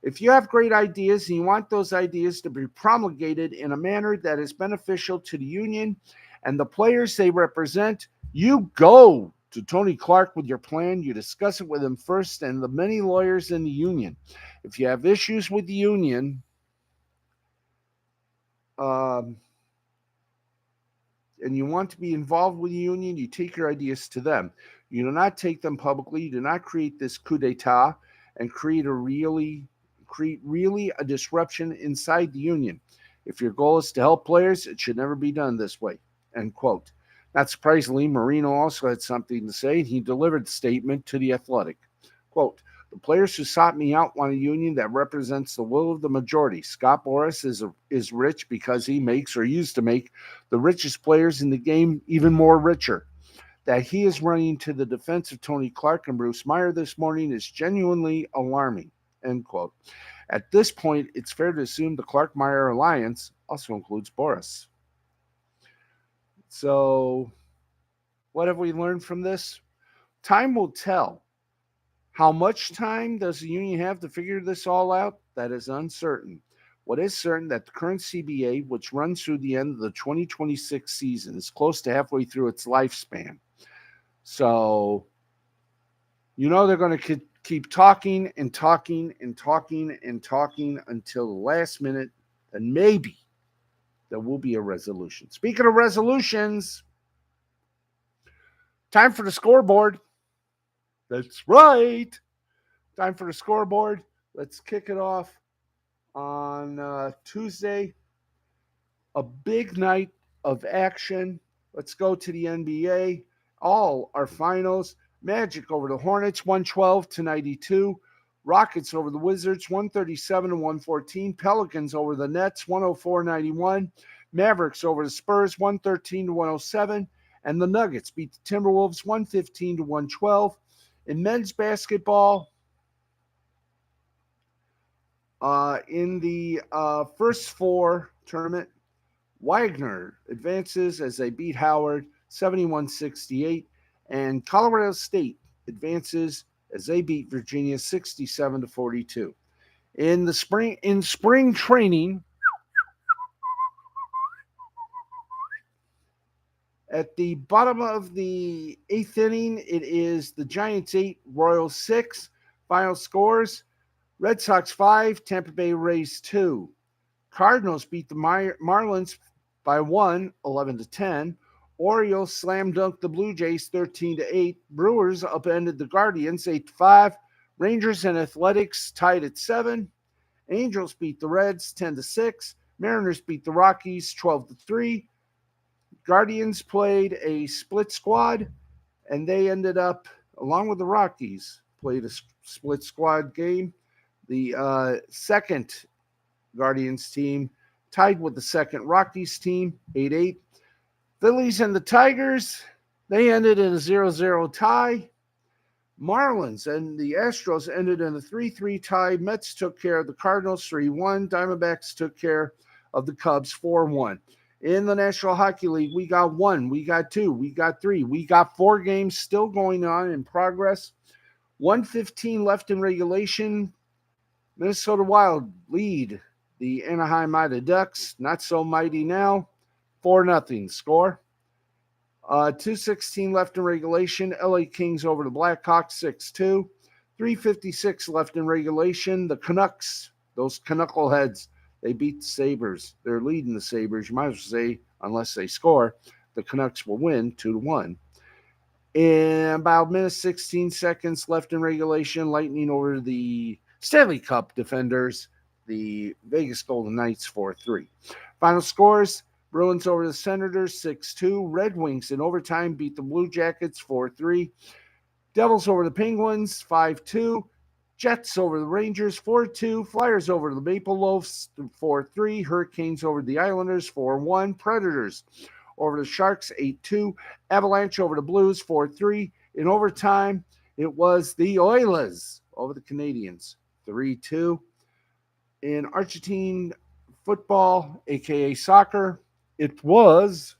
if you have great ideas and you want those ideas to be promulgated in a manner that is beneficial to the union and the players they represent, you go to Tony Clark with your plan. You discuss it with him first and the many lawyers in the union. If you have issues with the union, and you want to be involved with the union, you take your ideas to them. You do not take them publicly. You do not create this coup d'etat and create really a disruption inside the union. If your goal is to help players, it should never be done this way. End quote. Not surprisingly, Marino also had something to say. He delivered the statement to The Athletic. Quote, the players who sought me out want a union that represents the will of the majority. Scott Boras is rich because he makes or used to make the richest players in the game even more richer. That he is running to the defense of Tony Clark and Bruce Meyer this morning is genuinely alarming. End quote. At this point, it's fair to assume the Clark-Meyer alliance also includes Boras. So, what have we learned from this? Time will tell. How much time does the union have to figure this all out? That is uncertain. What is certain that the current CBA, which runs through the end of the 2026 season, is close to halfway through its lifespan. So, they're going to keep talking and talking and talking and talking until the last minute, and maybe there will be a resolution. Speaking of resolutions, time for the scoreboard. That's right. Time for the scoreboard. Let's kick it off on Tuesday. A big night of action. Let's go to the NBA. All our finals. Magic over the Hornets, 112-92. Rockets over the Wizards, 137-114. Pelicans over the Nets, 104-91. Mavericks over the Spurs, 113-107. And the Nuggets beat the Timberwolves, 115-112. In men's basketball, in the first four tournament, Wagner advances as they beat Howard 71-68, and Colorado State advances as they beat Virginia 67-42. In spring training, at the bottom of the eighth inning, it is the Giants 8, Royals 6. Final scores: Red Sox 5, Tampa Bay Rays 2. Cardinals beat the Marlins by 1, 11-10. Orioles slam dunked the Blue Jays 13-8. Brewers upended the Guardians 8-5. Rangers and Athletics tied at 7. Angels beat the Reds 10-6. Mariners beat the Rockies 12-3. Guardians played a split squad, and they ended up, along with the Rockies, played a split squad game. The second Guardians team tied with the second Rockies team, 8-8. Phillies and the Tigers, they ended in a 0-0 tie. Marlins and the Astros ended in a 3-3 tie. Mets took care of the Cardinals 3-1. Diamondbacks took care of the Cubs 4-1. In the National Hockey League, we got 1, we got 2, we got 3, we got 4 games still going on in progress. 1:15 left in regulation. Minnesota Wild lead the Anaheim Mighty Ducks. Not so mighty now. 4-0 score. 2:16 left in regulation. LA Kings over the Blackhawks 6-2. 3:56 left in regulation. The Canucks, those Knuckleheads, they beat the Sabres. They're leading the Sabres. You might as well say, unless they score, the Canucks will win 2-1. In about 16 seconds left in regulation, Lightning over the Stanley Cup defenders, the Vegas Golden Knights 4-3. Final scores: Bruins over the Senators 6-2. Red Wings in overtime beat the Blue Jackets 4-3. Devils over the Penguins 5-2. Jets over the Rangers 4-2. Flyers over the Maple Leafs 4-3. Hurricanes over the Islanders 4-1. Predators over the Sharks 8-2. Avalanche over the Blues 4-3. In overtime, it was the Oilers over the Canadiens 3-2. In Argentine football, aka soccer, it was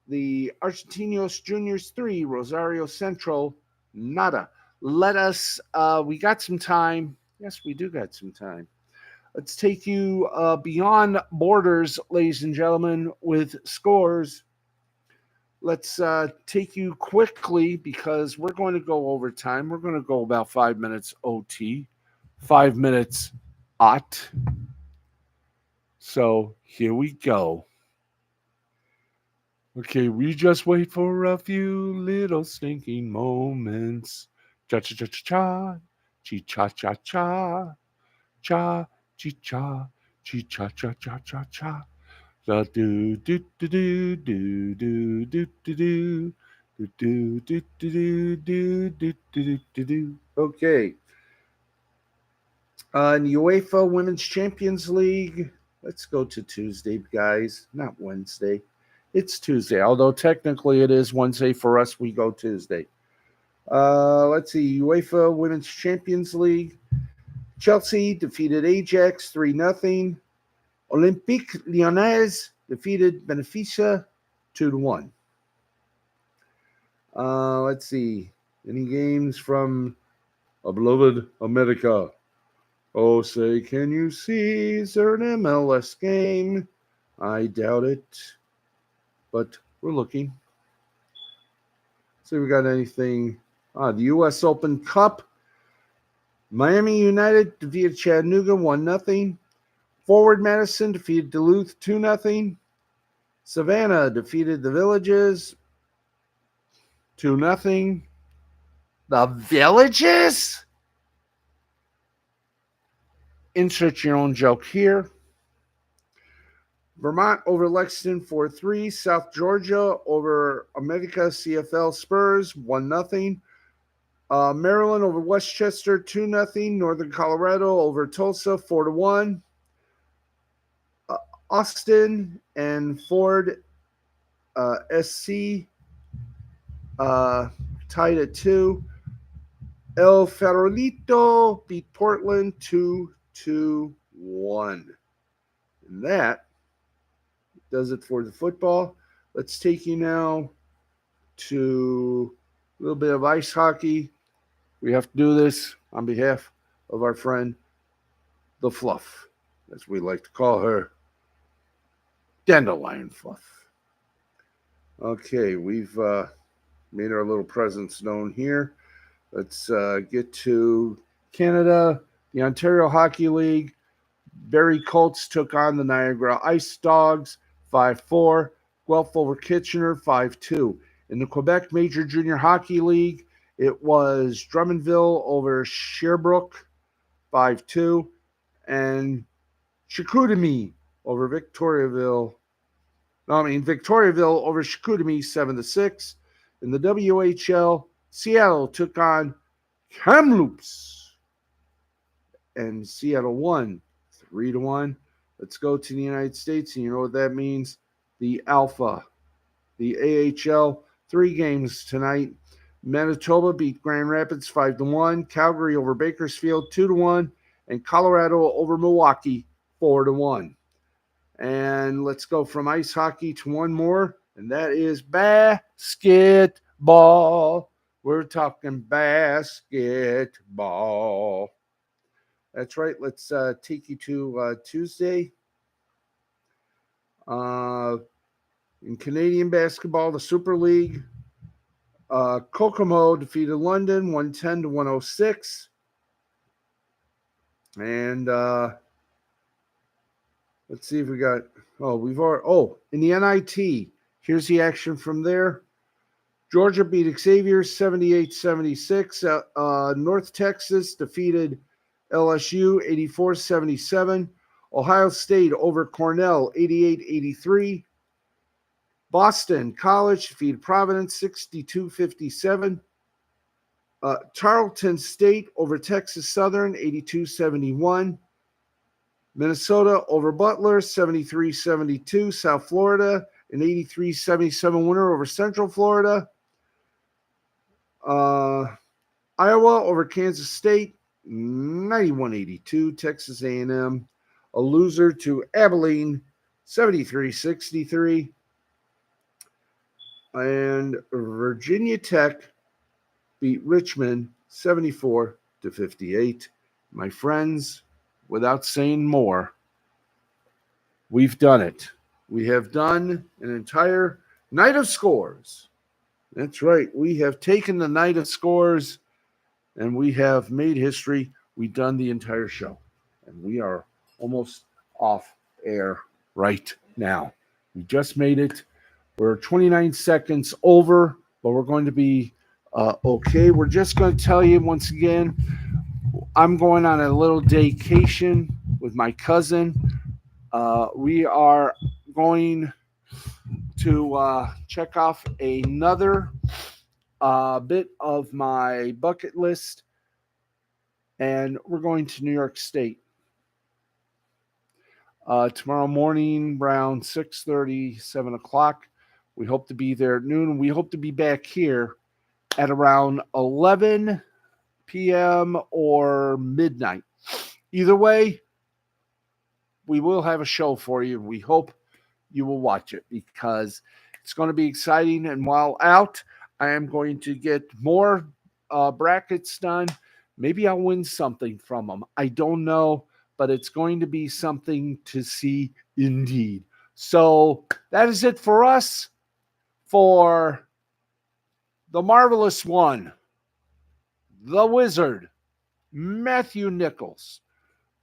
the Argentinos Juniors 3, Rosario Central, nada. We got some time. Yes, we do got some time. Let's take you beyond borders, ladies and gentlemen, with scores. Let's take you quickly because we're going to go overtime. We're going to go about 5 minutes OT, 5 minutes OT. So here we go. Okay, we just wait for a few little stinking moments. Cha cha cha cha cha, cha cha cha cha, cha cha cha cha cha cha cha. Da do do do do do do do do do do do do do do do do do. Okay. In the UEFA Women's Champions League, let's go to Tuesday, guys, not Wednesday. It's Tuesday, although technically it is Wednesday for us. We go Tuesday. Let's see. UEFA Women's Champions League. Chelsea defeated Ajax 3-0. Olympique Lyonnais defeated Benfica 2-1. Let's see. Any games from a beloved America? Oh, say, can you see? Is there an MLS game? I doubt it. But we're looking. See if we got anything. The U.S. Open Cup. Miami United defeated Chattanooga 1-0. Forward Madison defeated Duluth 2-0. Savannah defeated the Villages 2-0. The Villages? Insert your own joke here. Vermont over Lexington 4-3. South Georgia over America CFL Spurs 1-0. Maryland over Westchester 2-0. Northern Colorado over Tulsa 4-1. Austin and Ford SC tied at 2. El Farolito beat Portland 2-1. And that does it for the football. Let's take you now to a little bit of ice hockey. We have to do this on behalf of our friend, the Fluff, as we like to call her, Dandelion Fluff. Okay, we've made our little presence known here. Let's get to Canada, the Ontario Hockey League. Barrie Colts took on the Niagara Ice Dogs 5-4. Guelph over Kitchener 5-2. In the Quebec Major Junior Hockey League, it was Drummondville over Sherbrooke 5-2. And Chicoutimi over Victoriaville over Chicoutimi 7-6. In the WHL, Seattle took on Kamloops, and Seattle won 3-1. Let's go to the United States, and you know what that means. The Alpha, the AHL, 3 games tonight. Manitoba beat Grand Rapids 5-1. Calgary over Bakersfield 2-1. And Colorado over Milwaukee 4-1. And let's go from ice hockey to one more, and that is basketball. We're talking basketball. That's right. Let's take you to Tuesday. In Canadian basketball, the Super League, Kokomo defeated London 110-106. And let's see if we got. In the NIT, here's the action from there. Georgia beat Xavier 78-76. North Texas defeated LSU 84-77. Ohio State over Cornell, 88-83. Boston College defeated Providence, 62-57. Tarleton State over Texas Southern, 82-71. Minnesota over Butler, 73-72. South Florida, an 83-77 winner over Central Florida. Iowa over Kansas State, 91-82. Texas A&M, a loser to Abilene, 73-63. And Virginia Tech beat Richmond 74-58. My friends, without saying more, we've done it. We have done an entire night of scores. That's right. We have taken the night of scores and we have made history. We've done the entire show. And we are almost off air right now. We just made it. We're 29 seconds over, but we're going to be okay. We're just going to tell you once again, I'm going on a little vacation with my cousin. We are going to check off another bit of my bucket list, and we're going to New York State. Tomorrow morning around 6:30, 7 o'clock. We hope to be there at noon. We hope to be back here at around 11 p.m. or midnight. Either way, we will have a show for you. We hope you will watch it because it's going to be exciting. And while out, I am going to get more brackets done. Maybe I'll win something from them. I don't know, but it's going to be something to see indeed. So that is it for us. For the marvelous one, the wizard, Matthew Nichols,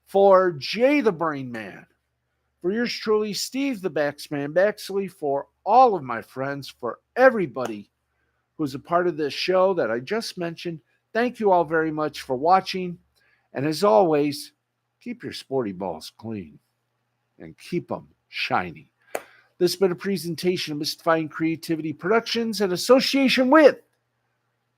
for Jay the Brain Man, for yours truly, Steve the Baxman Baxley, for all of my friends, for everybody who's a part of this show that I just mentioned, thank you all very much for watching. And as always, keep your sporty balls clean and keep them shiny. This has been a presentation of Mystifying Creativity Productions in association with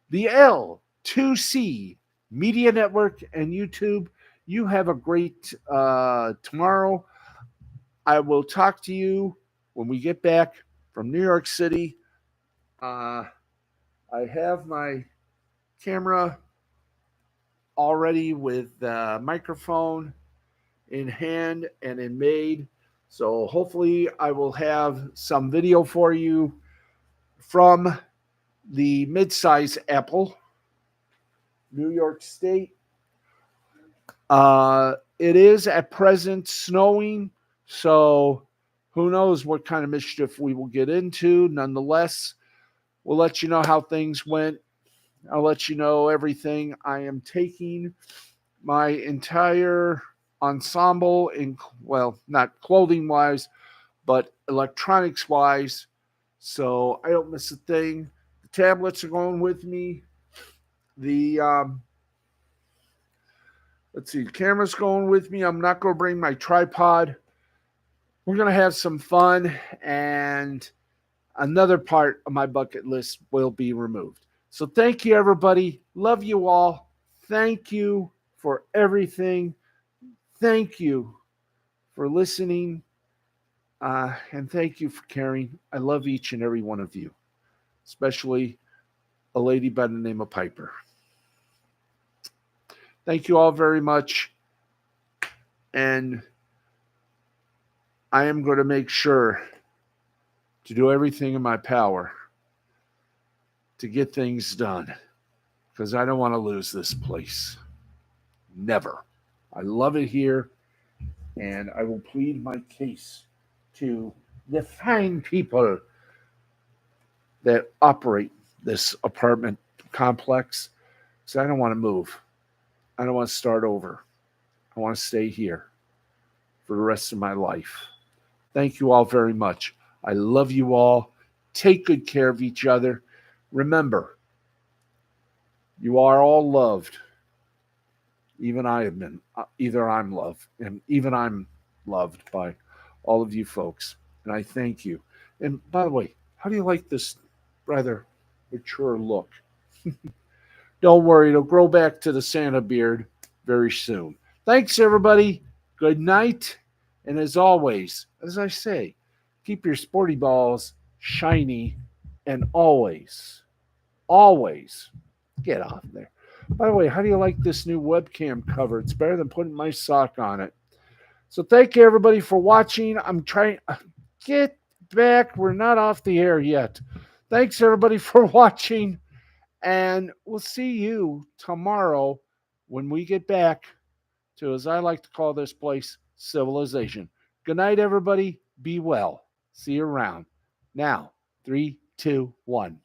the L2C Media Network and YouTube. You have a great tomorrow. I will talk to you when we get back from New York City. I have my camera already with the microphone in hand and in made. So hopefully I will have some video for you from the midsize Apple, New York State. It is at present snowing, so who knows what kind of mischief we will get into. Nonetheless, we'll let you know how things went. I'll let you know everything. I am taking my entire ensemble, in, well, not clothing-wise, but electronics-wise, so I don't miss a thing. The tablets are going with me. The let's see, the camera's going with me. I'm not going to bring my tripod. We're going to have some fun, and another part of my bucket list will be removed. So thank you, everybody. Love you all. Thank you for everything. Thank you for listening. And thank you for caring. I love each and every one of you, especially a lady by the name of Piper. Thank you all very much. And I am going to make sure to do everything in my power to get things done, because I don't want to lose this place. Never. I love it here, and I will plead my case to the fine people that operate this apartment complex, because I don't want to move. I don't want to start over. I want to stay here for the rest of my life. Thank you all very much. I love you all. Take good care of each other. Remember, you are all loved. Even I have been. Either I'm loved, and even I'm loved by all of you folks. And I thank you. And by the way, how do you like this rather mature look? Don't worry, it'll grow back to the Santa beard very soon. Thanks, everybody. Good night. And as always, as I say, keep your sporty balls shiny and always get off there. By the way, how do you like this new webcam cover? It's better than putting my sock on it. So thank you, everybody, for watching. I'm trying get back. We're not off the air yet. Thanks, everybody, for watching. And we'll see you tomorrow when we get back to, as I like to call this place, civilization. Good night, everybody. Be well. See you around. Now, 3, 2, 1.